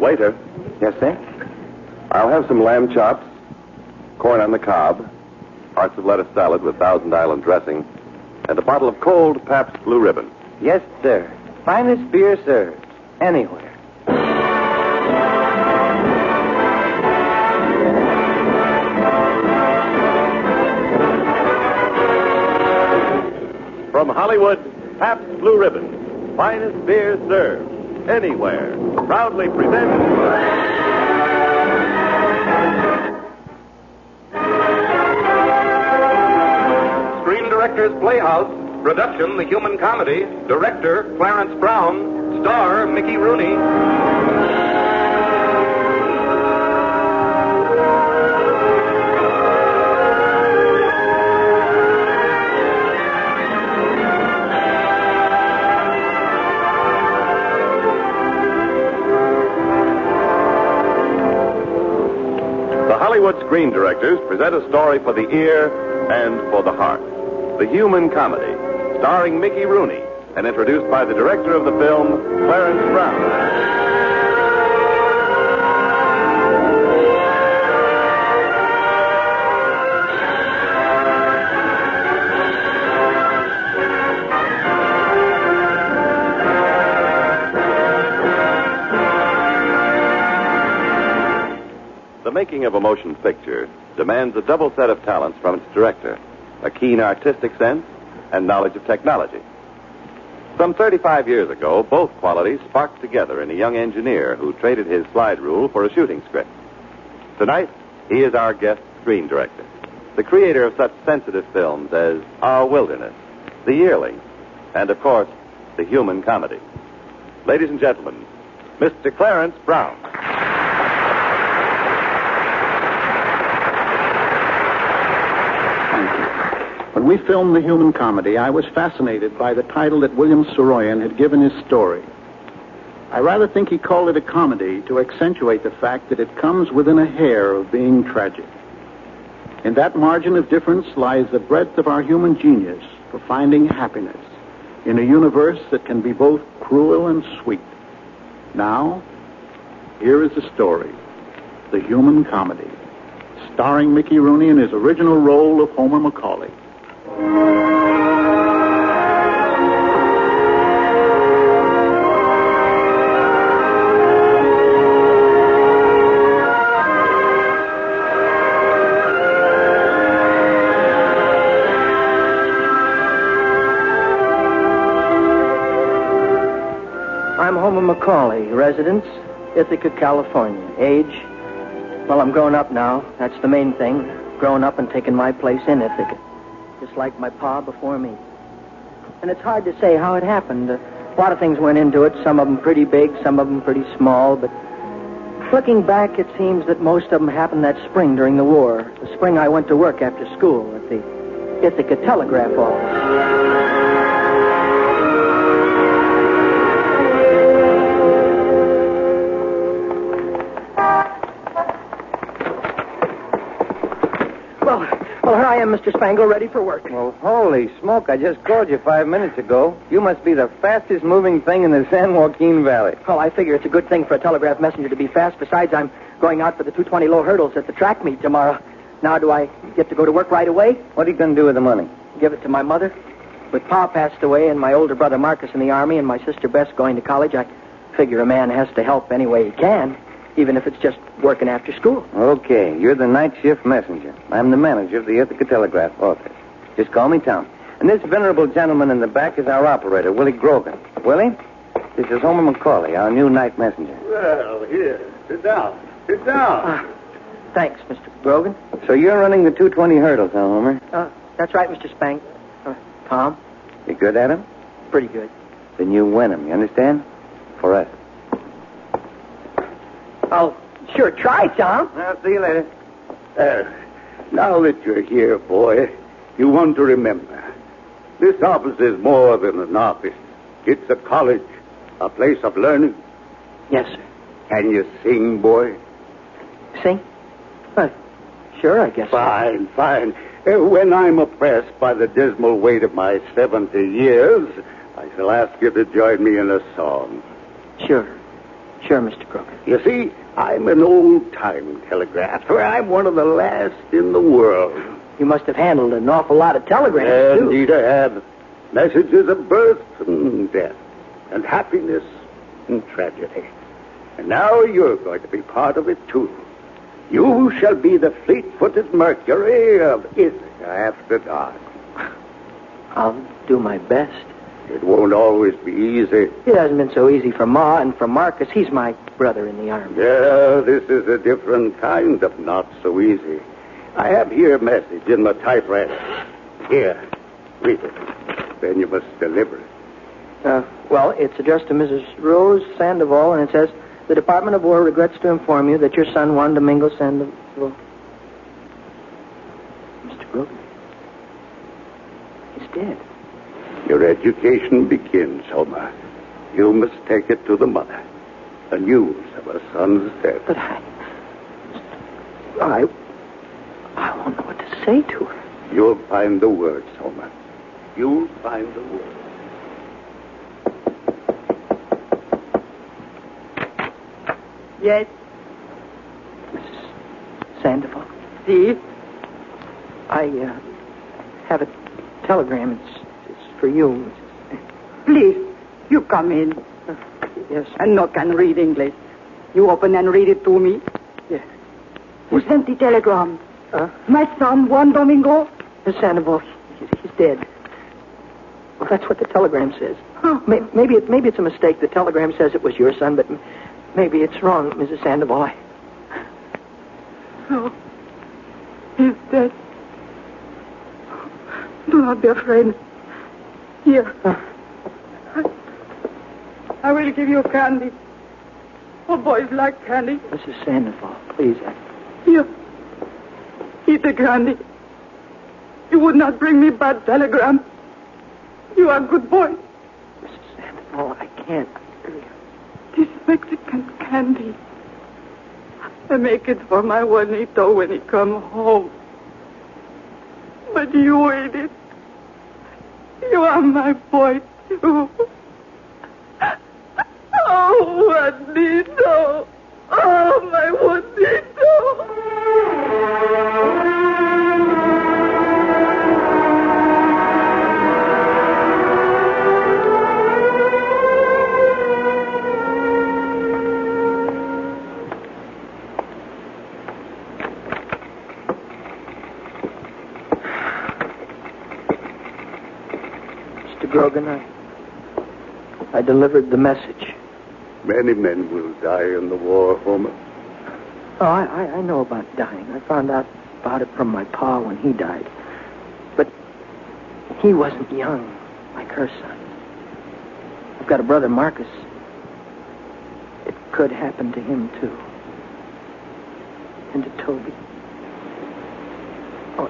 Waiter. Yes, sir? I'll have some lamb chops, corn on the cob, hearts of lettuce salad with Thousand Island dressing, and a bottle of cold Pabst Blue Ribbon. Yes, sir. Finest beer served. Anywhere. From Hollywood, Pabst Blue Ribbon. Finest beer served. Anywhere. Proudly presents... Screen Directors Playhouse. Production, The Human Comedy. Director, Clarence Brown. Star, Mickey Rooney. The Hollywood Screen Directors present a story for the ear and for the heart. The Human Comedy, starring Mickey Rooney, and introduced by the director of the film, Clarence Brown. The making of a motion picture demands a double set of talents from its director, a keen artistic sense and knowledge of technology. Some 35 years ago, both qualities sparked together in a young engineer who traded his slide rule for a shooting script. Tonight, he is our guest screen director, the creator of such sensitive films as Our Wilderness, The Yearling, and, of course, The Human Comedy. Ladies and gentlemen, Mr. Clarence Brown. When we filmed The Human Comedy, I was fascinated by the title that William Saroyan had given his story. I rather think he called it a comedy to accentuate the fact that it comes within a hair of being tragic. In that margin of difference lies the breadth of our human genius for finding happiness in a universe that can be both cruel and sweet. Now, here is the story, The Human Comedy, starring Mickey Rooney in his original role of Homer Macaulay. I'm Homer Macaulay, residence, Ithaca, California. Age, well, I'm grown up now. That's the main thing. Grown up and taking my place in Ithaca. Just like my pa before me. And it's hard to say how it happened. A lot of things went into it, some of them pretty big, some of them pretty small, but looking back, it seems that most of them happened that spring during the war. The spring I went to work after school at the Ithaca Telegraph Office. Well, here I am, Mr. Spangle, ready for work. Well, holy smoke, I just called you 5 minutes ago. You must be the fastest moving thing in the San Joaquin Valley. Well, I figure it's a good thing for a telegraph messenger to be fast. Besides, I'm going out for the 220 low hurdles at the track meet tomorrow. Now, do I get to go to work right away? What are you going to do with the money? Give it to my mother. With Pa passed away and my older brother Marcus in the Army and my sister Bess going to college, I figure a man has to help any way he can, even if it's just working after school. Okay, you're the night shift messenger. I'm the manager of the Ithaca Telegraph Office. Just call me Tom. And this venerable gentleman in the back is our operator, Willie Grogan. Willie, this is Homer Macaulay, our new night messenger. Well, here, sit down. Sit down. Thanks, Mr. Grogan. So you're running the 220 hurdles, huh, Homer? That's right, Mr. Spank. Tom? You good at them? Pretty good. Then you win them, you understand? For us. I'll sure try, Tom. I'll see you later. Now that you're here, boy, you want to remember, this office is more than an office. It's a college, a place of learning. Yes, sir. Can you sing, boy? Sing? Sure, I guess. Fine, fine. When I'm oppressed by the dismal weight of my 70 years, I shall ask you to join me in a song. Sure. Sure, Mr. Grogan. You see, I'm an old-time telegrapher. I'm one of the last in the world. You must have handled an awful lot of telegrams, too. Indeed I have. Messages of birth and death, and happiness and tragedy. And now you're going to be part of it, too. You shall be the fleet-footed Mercury of Ithaca after dark. I'll do my best. It won't always be easy. It hasn't been so easy for Ma and for Marcus. He's my brother in the Army. Yeah, this is a different kind of not so easy. I have here a message in my typewriter. Here, read it. Then you must deliver it. Well, it's addressed to Mrs. Rose Sandoval, and it says, the Department of War regrets to inform you that your son, Juan Domingo Sandoval... Mr. Grogan. He's dead. Your education begins, Homer. You must take it to the mother. The news of her son's death. But I won't know what to say to her. You'll find the words, Homer. You'll find the words. Yes, Mrs. Sandoval. see? I have a telegram. It's for you. Please, you come in. Yes. And no can read English. You open and read it to me. Yes. Who sent the telegram? Huh? My son, Juan Domingo? Miss Sandoval, he's dead. Well, that's what the telegram says. Huh. Maybe it's a mistake. The telegram says it was your son, but maybe it's wrong, Mrs. Sandoval. No. He's dead. Do not be afraid. Here. I will give you candy. Oh, boys like candy. Mrs. Sandoval, please. Here. Eat the candy. You would not bring me bad telegram. You are a good boy. Mrs. Sandoval, I can't. This Mexican candy. I make it for my Juanito when he come home. But you ate it. You are my boy, too. Oh, Juanito. Oh, my Juanito. Mr. Grogan, I delivered the message. Many men will die in the war, Homer. Oh, I know about dying. I found out about it from my pa when he died. But he wasn't young like her son. I've got a brother, Marcus. It could happen to him, too. And to Toby. Oh,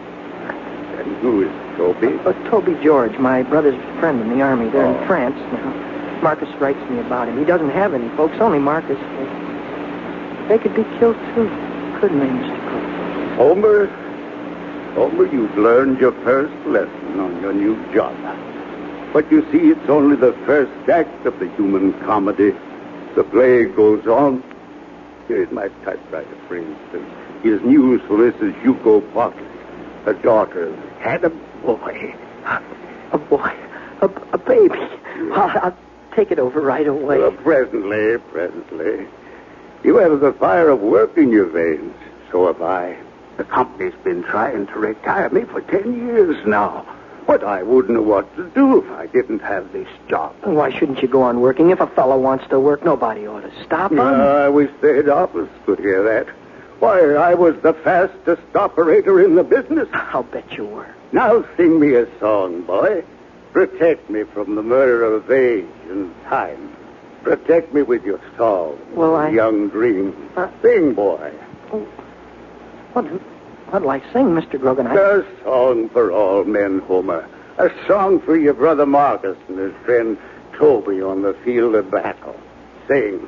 And who is Toby? Toby George, my brother's friend in the Army. They're in France now. Marcus writes me about him. He doesn't have any folks, only Marcus. They could be killed, too, couldn't they, Mr. Grogan? Homer, you've learned your first lesson on your new job. But you see, it's only the first act of the human comedy. The play goes on. Here's my typewriter, for instance. Here's news for Mrs. Hugo Potter. Her daughter had a boy. A boy? A baby? I'll take it over right away. Presently. You have the fire of work in your veins. So have I. The company's been trying to retire me for 10 years now. But I wouldn't know what to do if I didn't have this job. Why shouldn't you go on working? If a fellow wants to work, nobody ought to stop him. I wish the head office could hear that. Why, I was the fastest operator in the business. I'll bet you were. Now sing me a song, boy. Protect me from the murder of age and time. Protect me with your song, young dream. Sing, boy. What'll I sing, Mr. Grogan? A song for all men, Homer. A song for your brother Marcus and his friend Toby on the field of battle. Sing.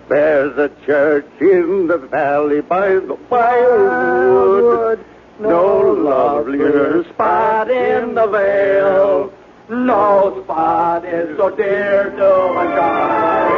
There's a church in the valley by the wildwood. No lovelier spot in the vale. No spot is so dear to a guy.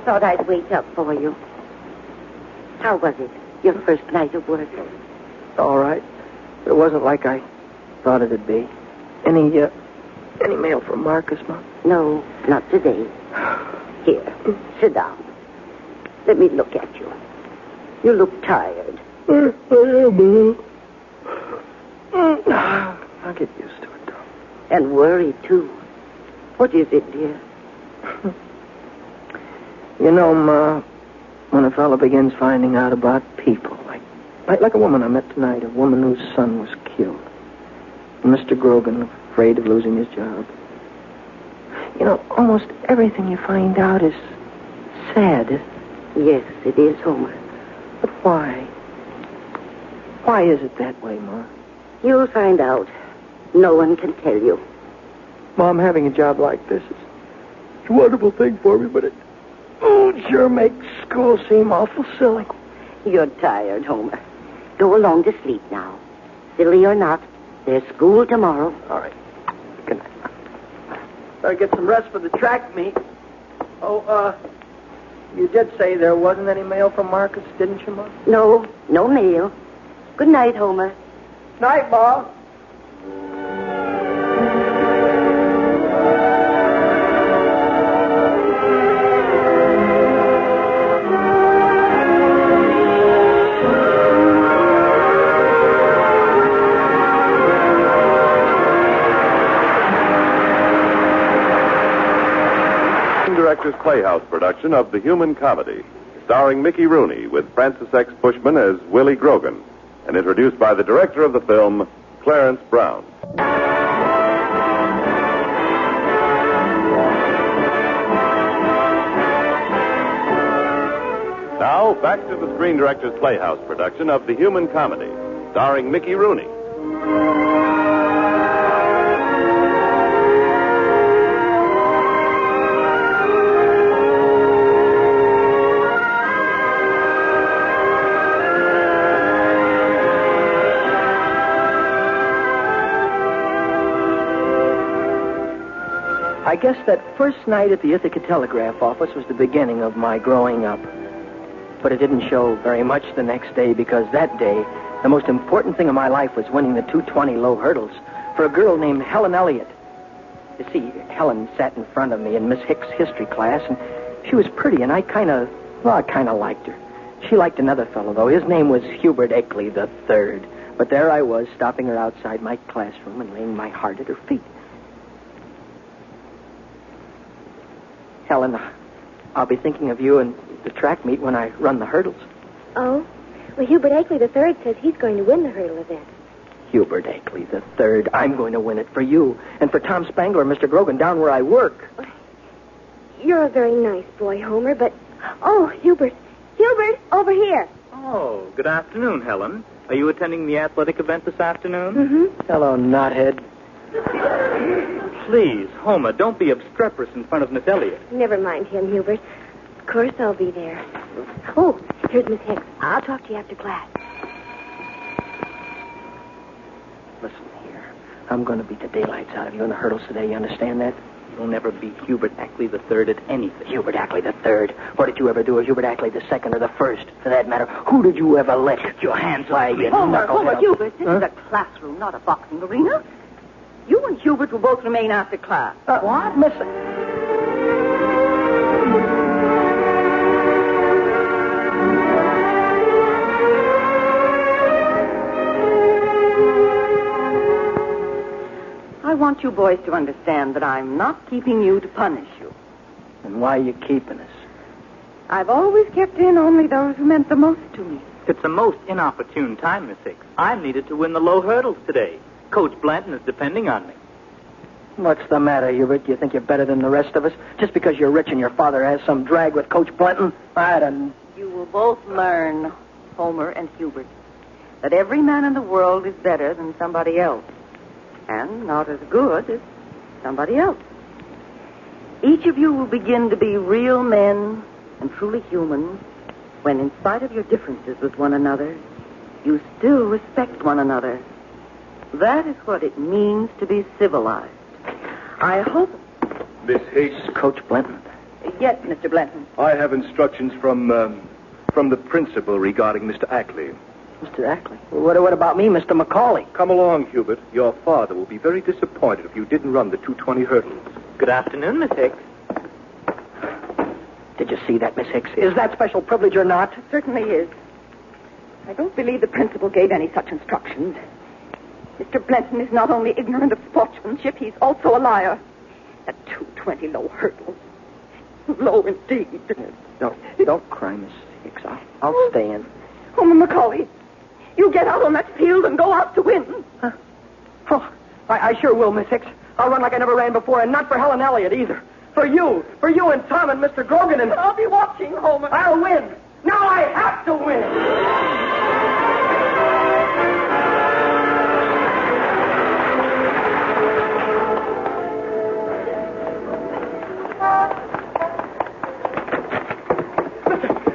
thought I'd wait up for you. How was it, your first night of work? All right. It wasn't like I thought it'd be. Any mail from Marcus, Ma? No, not today. Here, sit down. Let me look at you. You look tired. I am, I'll get used to it, though. And worried, too. What is it, dear? You know, Ma, when a fellow begins finding out about people, like a woman I met tonight, a woman whose son was killed. And Mr. Grogan, afraid of losing his job. You know, almost everything you find out is sad. Yes, it is, Homer. But why? Why is it that way, Ma? You'll find out. No one can tell you. Mom, having a job like this is a wonderful thing for me, but it sure makes school seem awful silly. You're tired, Homer. Go along to sleep now. Silly or not, there's school tomorrow. All right. Good night. Better get some rest for the track meet. Oh, you did say there wasn't any mail from Marcus, didn't you, Ma? No mail. Good night, Homer. Night, Ma. Director's Playhouse production of The Human Comedy, starring Mickey Rooney with Francis X. Bushman as Willie Grogan, and introduced by the director of the film, Clarence Brown. Now, back to the Screen Director's Playhouse production of The Human Comedy, starring Mickey Rooney. I guess that first night at the Ithaca Telegraph office was the beginning of my growing up. But it didn't show very much the next day because that day, the most important thing in my life was winning the 220 low hurdles for a girl named Helen Elliott. You see, Helen sat in front of me in Miss Hicks' history class, and she was pretty, and I kind of liked her. She liked another fellow, though. His name was Hubert Eckley III. But there I was, stopping her outside my classroom and laying my heart at her feet. Helen, I'll be thinking of you and the track meet when I run the hurdles. Oh? Well, Hubert Eckley III says he's going to win the hurdle event. Hubert Eckley III. I'm going to win it for you and for Tom Spangler and Mr. Grogan down where I work. You're a very nice boy, Homer, but... Oh, Hubert, over here. Oh, good afternoon, Helen. Are you attending the athletic event this afternoon? Mm-hmm. Hello, knothead. Please, Homer, don't be obstreperous in front of Miss Elliott. Never mind him, Hubert. Of course I'll be there. Oh, here's Miss Hicks. I'll talk to you after class. Listen here. I'm going to beat the daylights out of you in the hurdles today. You understand that? You'll never beat Hubert Eckley III at anything. Hubert Eckley III. What did you ever do with Hubert Eckley II or the first? For that matter, who did you ever let? Get your hands off me. Homer, Hubert, this is a classroom, not a boxing arena. You and Hubert will both remain after class. What? Miss... I want you boys to understand that I'm not keeping you to punish you. And why are you keeping us? I've always kept in only those who meant the most to me. It's a most inopportune time, Miss Hicks. I'm needed to win the low hurdles today. Coach Blanton is depending on me. What's the matter, Hubert? You think you're better than the rest of us? Just because you're rich and your father has some drag with Coach Blanton? I don't... You will both learn, Homer and Hubert, that every man in the world is better than somebody else. And not as good as somebody else. Each of you will begin to be real men and truly human when, in spite of your differences with one another, you still respect one another. That is what it means to be civilized. I hope... Miss Hicks. Coach Blanton. Yes, Mr. Blanton. I have instructions from the principal regarding Mr. Ackley. Mr. Ackley? What about me, Mr. Macaulay? Come along, Hubert. Your father will be very disappointed if you didn't run the 220 hurdles. Good afternoon, Miss Hicks. Did you see that, Miss Hicks? Is that special privilege or not? It certainly is. I don't believe the principal gave any such instructions. Mr. Blanton is not only ignorant of sportsmanship, he's also a liar. At 220 low hurdles. Low indeed. Don't cry, Miss Hicks. I'll stay in. Homer Macaulay, you get out on that field and go out to win. Huh? Oh, I sure will, Miss Hicks. I'll run like I never ran before, and not for Helen Elliott either. For you and Tom and Mr. Grogan and... I'll be watching, Homer. I'll win. Now I have to win.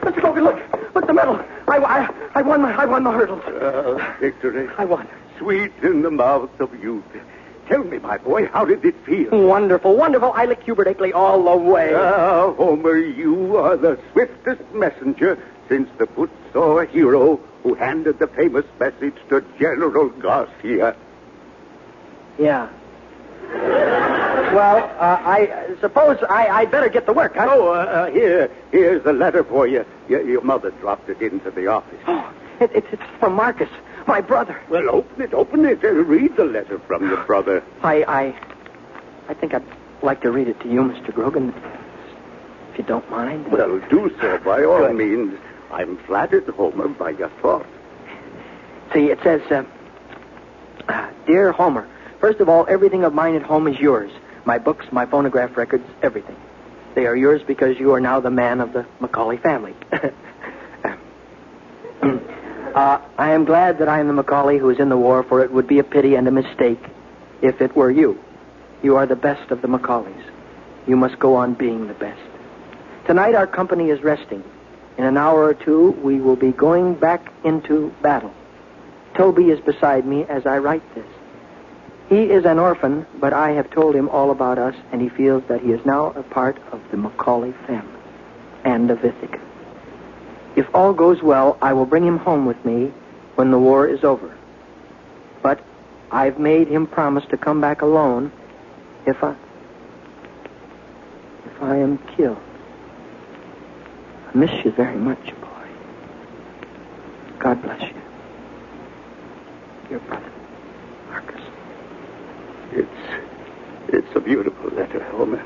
Mr. Grogan, look the medal. I won the hurdles. Victory. I won. Sweet in the mouth of youth. Tell me, my boy, how did it feel? Wonderful, wonderful. I licked Hubert Ackley all the way. Homer, you are the swiftest messenger since the foot saw a hero who handed the famous message to General Garcia. Yeah. Well, I suppose I'd better get to work, huh? Oh, here's the letter for you. Your mother dropped it into the office. Oh, it's from Marcus, my brother. Well, open it, and read the letter from your brother. I think I'd like to read it to you, Mr. Grogan, if you don't mind. Well, do so by all means. I'm flattered, Homer, by your thought. See, it says, Dear Homer, first of all, everything of mine at home is yours. My books, my phonograph records, everything. They are yours because you are now the man of the Macaulay family. I am glad that I am the Macaulay who is in the war, for it would be a pity and a mistake if it were you. You are the best of the Macaulays. You must go on being the best. Tonight our company is resting. In an hour or two, we will be going back into battle. Toby is beside me as I write this. He is an orphan, but I have told him all about us, and he feels that he is now a part of the Macaulay family and of Ithaca. If all goes well, I will bring him home with me when the war is over. But I've made him promise to come back alone if I am killed. I miss you very much, boy. God bless you. Your brother, Marcus. It's a beautiful letter, Homer.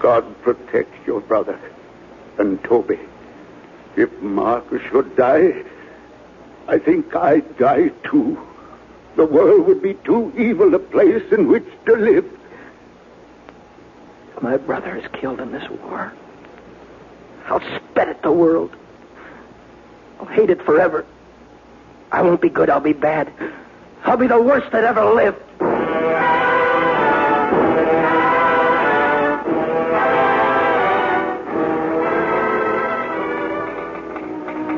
God protect your brother and Toby. If Marcus should die, I think I'd die too. The world would be too evil a place in which to live. If my brother is killed in this war, I'll spit at the world. I'll hate it forever. I won't be good, I'll be bad. I'll be the worst that ever lived.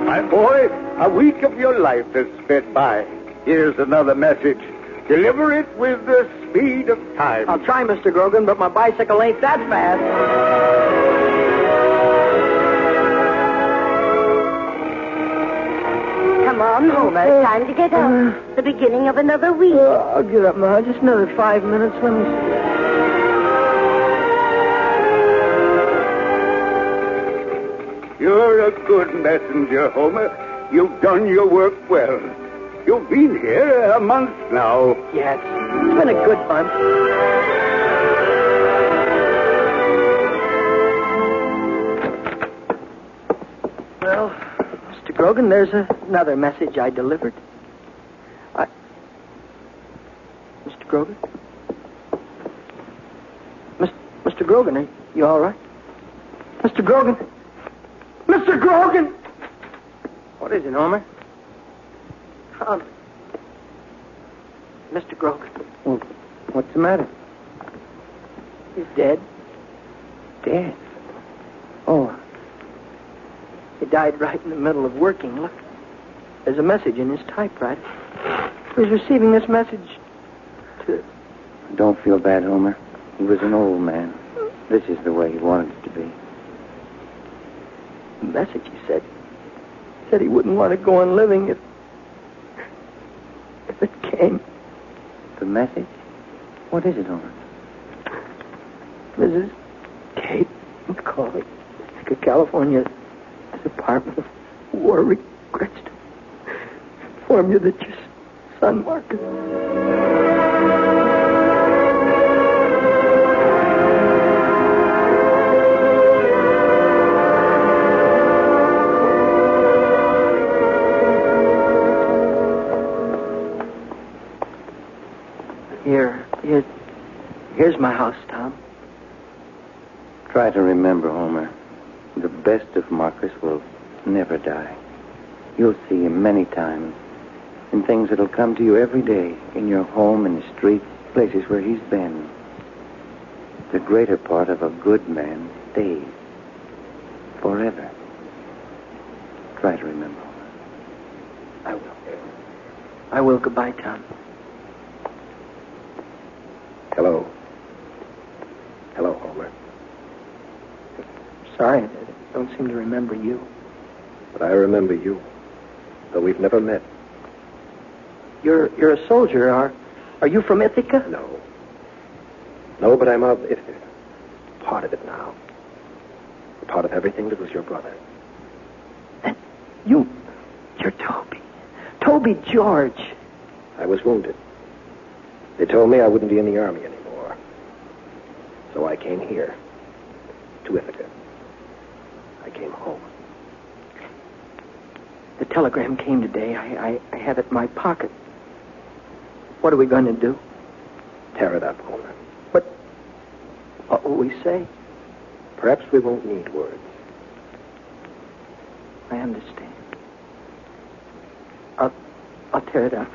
My boy, a week of your life has sped by. Here's another message. Deliver it with the speed of time. I'll try, Mr. Grogan, but my bicycle ain't that fast. Come on, Homer. It's time to get up. The beginning of another week. I'll get up, Ma. Just another 5 minutes. Let me see. You're a good messenger, Homer. You've done your work well. You've been here a month now. Yeah, it's been a good month. Well, Mr. Grogan, there's another message I delivered. Mr. Grogan? Mr. Grogan, are you all right? Mr. Grogan? Mr. Grogan! What is it, Homer? Mr. Grogan. Well, what's the matter? He's dead. Dead? Oh. He died right in the middle of working. Look, there's a message in his typewriter. He was receiving this message to... Don't feel bad, Homer. He was an old man. This is the way he wanted it to be. The message, he said he wouldn't want to go on living if it came. The message? What is it, Homer? Mrs. Kate McCauley, Ithaca, California, Department of War regrets to inform you that your son, Marcus... Here's my house, Tom. Try to remember, Homer. The best of Marcus will never die. You'll see him many times in things that'll come to you every day, in your home, in the streets, places where he's been. The greater part of a good man stays forever. Try to remember, Homer. I will. I will. Goodbye, Tom. Hello. Hello, Homer. Sorry, I don't seem to remember you. But I remember you, though we've never met. You're a soldier. Are you from Ithaca? No. No, but I'm of Ithaca. Part of it now. Part of everything that was your brother. And you're Toby. Toby George. I was wounded. They told me I wouldn't be in the army anymore. So I came here, to Ithaca. I came home. The telegram came today. I have it in my pocket. What are we going to do? Tear it up, Homer. What will we say? Perhaps we won't need words. I understand. I'll tear it up.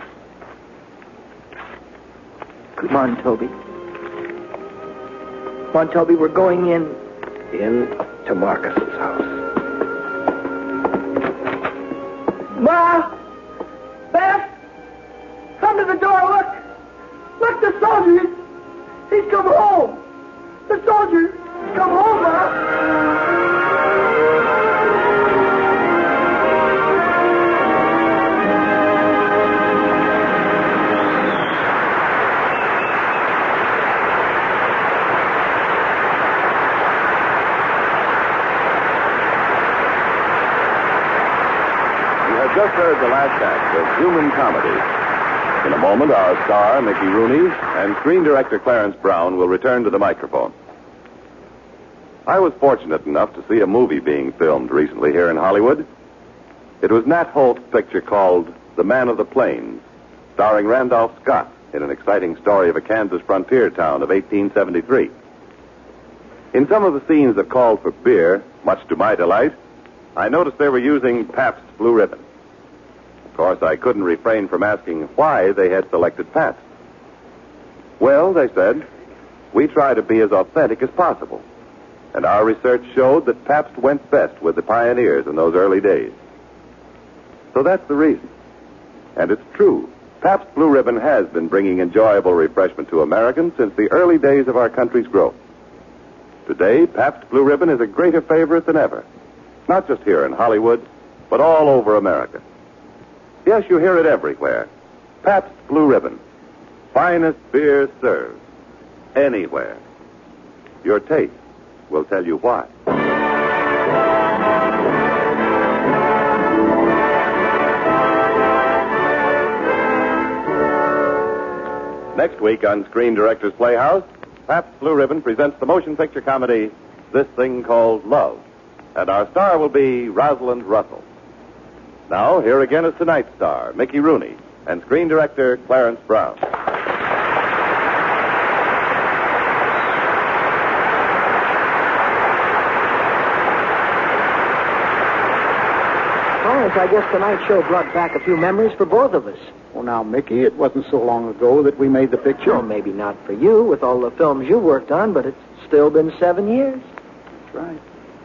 Come on, Toby. Come on, Toby, we're going in. In to Marcus's house. Ma! Beth! Come to the door, look! Look, the soldier! He's come home! The soldier! Come home, Ma! Just heard the last act of Human Comedy. In a moment, our star, Mickey Rooney, and screen director Clarence Brown will return to the microphone. I was fortunate enough to see a movie being filmed recently here in Hollywood. It was Nat Holt's picture called The Man of the Plains, starring Randolph Scott in an exciting story of a Kansas frontier town of 1873. In some of the scenes that called for beer, much to my delight, I noticed they were using Pabst Blue Ribbon. Of course, I couldn't refrain from asking why they had selected Pabst. Well, they said, we try to be as authentic as possible. And our research showed that Pabst went best with the pioneers in those early days. So that's the reason. And it's true. Pabst Blue Ribbon has been bringing enjoyable refreshment to Americans since the early days of our country's growth. Today, Pabst Blue Ribbon is a greater favorite than ever. Not just here in Hollywood, but all over America. Yes, you hear it everywhere. Pabst Blue Ribbon. Finest beer served. Anywhere. Your taste will tell you why. Next week on Screen Director's Playhouse, Pabst Blue Ribbon presents the motion picture comedy, This Thing Called Love. And our star will be Rosalind Russell. Now, here again is tonight's star, Mickey Rooney, and screen director Clarence Brown. Clarence, I guess tonight's show brought back a few memories for both of us. Well, now, Mickey, it wasn't so long ago that we made the picture. Well, maybe not for you with all the films you worked on, but it's still been 7 years. That's right.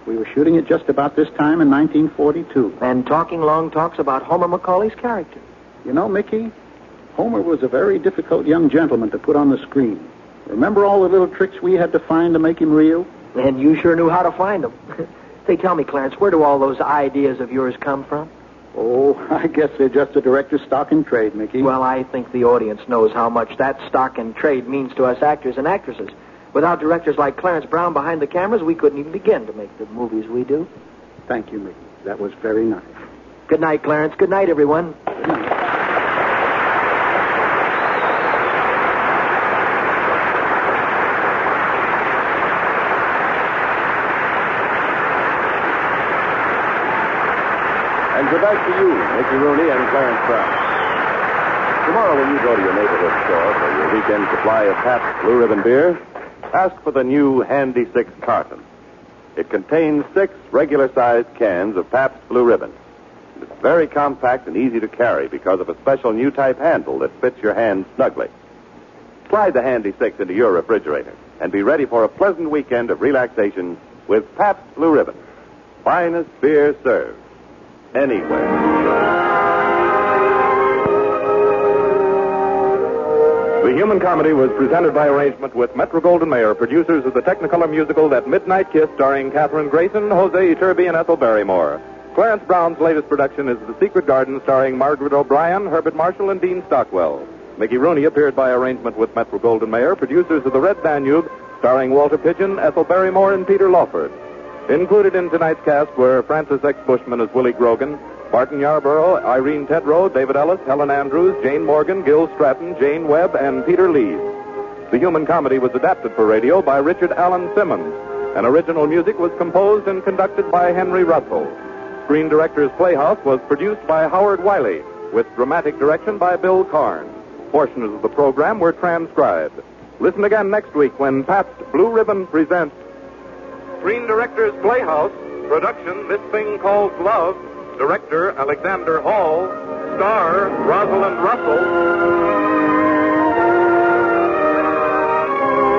We were shooting it just about this time in 1942. And talking long talks about Homer McCauley's character. You know, Mickey, Homer was a very difficult young gentleman to put on the screen. Remember all the little tricks we had to find to make him real? And you sure knew how to find them. Say, tell me, Clarence, where do all those ideas of yours come from? Oh, I guess they're just a director's stock in trade, Mickey. Well, I think the audience knows how much that stock in trade means to us actors and actresses. Without directors like Clarence Brown behind the cameras, we couldn't even begin to make the movies we do. Thank you, Mickey. That was very nice. Good night, Clarence. Good night, everyone. Good night. And good night to you, Mickey Rooney and Clarence Brown. Tomorrow when you go to your neighborhood store for your weekend supply of Pabst Blue Ribbon beer, ask for the new Handy 6 carton. It contains 6 regular-sized cans of Pabst Blue Ribbon. It's very compact and easy to carry because of a special new type handle that fits your hand snugly. Slide the Handy 6 into your refrigerator and be ready for a pleasant weekend of relaxation with Pabst Blue Ribbon. Finest beer served anywhere. The Human Comedy was presented by arrangement with Metro-Goldwyn-Mayer, producers of the Technicolor musical That Midnight Kiss, starring Katherine Grayson, Jose Iturbi, and Ethel Barrymore. Clarence Brown's latest production is The Secret Garden, starring Margaret O'Brien, Herbert Marshall, and Dean Stockwell. Mickey Rooney appeared by arrangement with Metro-Goldwyn-Mayer, producers of The Red Danube, starring Walter Pidgeon, Ethel Barrymore, and Peter Lawford. Included in tonight's cast were Francis X. Bushman as Willie Grogan, Barton Yarborough, Irene Tedrow, David Ellis, Helen Andrews, Jane Morgan, Gil Stratton, Jane Webb, and Peter Leeds. The Human Comedy was adapted for radio by Richard Allen Simmons, and original music was composed and conducted by Henry Russell. Screen Directors Playhouse was produced by Howard Wiley, with dramatic direction by Bill Karn. Portions of the program were transcribed. Listen again next week when Pabst Blue Ribbon presents Screen Directors Playhouse, production This Thing Called Love, director Alexander Hall, star Rosalind Russell.